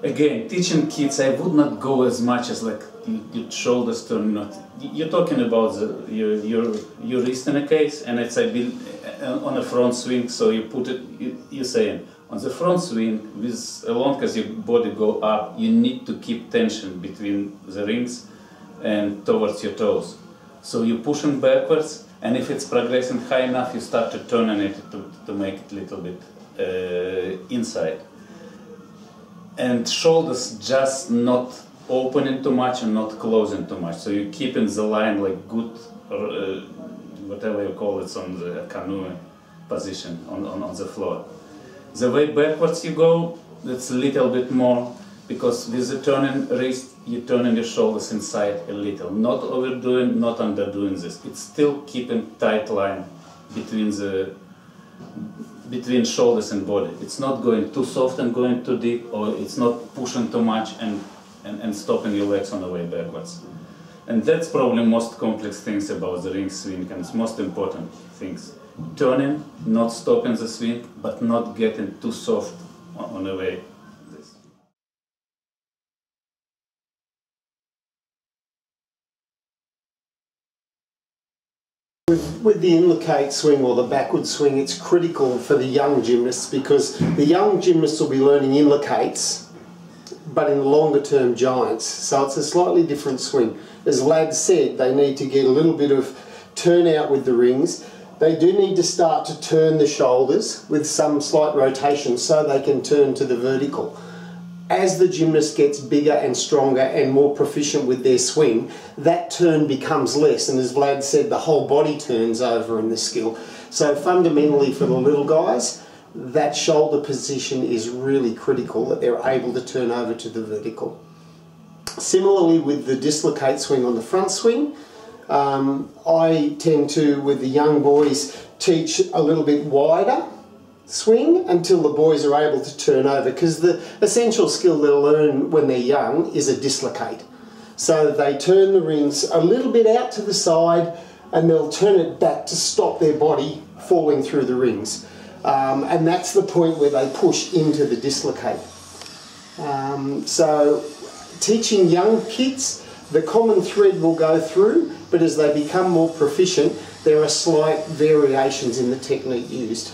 Again, teaching kids, I would not go as much as like your shoulders turn. Not you're talking about your wrist in a case, and it's on a front swing. So you put it. You're saying on the front swing, with as long as your body go up, you need to keep tension between the rings and towards your toes. So you're pushing backwards, and if it's progressing high enough, you start to turn it to make it a little bit inside. And shoulders just not opening too much and not closing too much. So you're keeping the line like good, whatever you call it, on the canoe position on the floor. The way backwards you go, that's a little bit more, because with the turning wrist, you're turning your shoulders inside a little. Not overdoing, not underdoing this. It's still keeping tight line between shoulders and body. It's not going too soft and going too deep, or it's not pushing too much and stopping your legs on the way backwards. And that's probably most complex things about the ring swing, and it's most important things. Turning, not stopping the swing, but not getting too soft on the way. With the inlocate swing or the backward swing, it's critical for the young gymnasts, because the young gymnasts will be learning inlocates, but in the longer term giants. So it's a slightly different swing. As Vlad said, they need to get a little bit of turnout with the rings. They do need to start to turn the shoulders with some slight rotation so they can turn to the vertical. As the gymnast gets bigger and stronger and more proficient with their swing, that turn becomes less, and as Vlad said, the whole body turns over in this skill. So fundamentally for the little guys, that shoulder position is really critical, that they're able to turn over to the vertical. Similarly with the dislocate swing on the front swing, I tend to, with the young boys, teach a little bit wider swing until the boys are able to turn over, because the essential skill they'll learn when they're young is a dislocate. So they turn the rings a little bit out to the side and they'll turn it back to stop their body falling through the rings. And that's the point where they push into the dislocate. So teaching young kids, the common thread will go through, but as they become more proficient, there are slight variations in the technique used.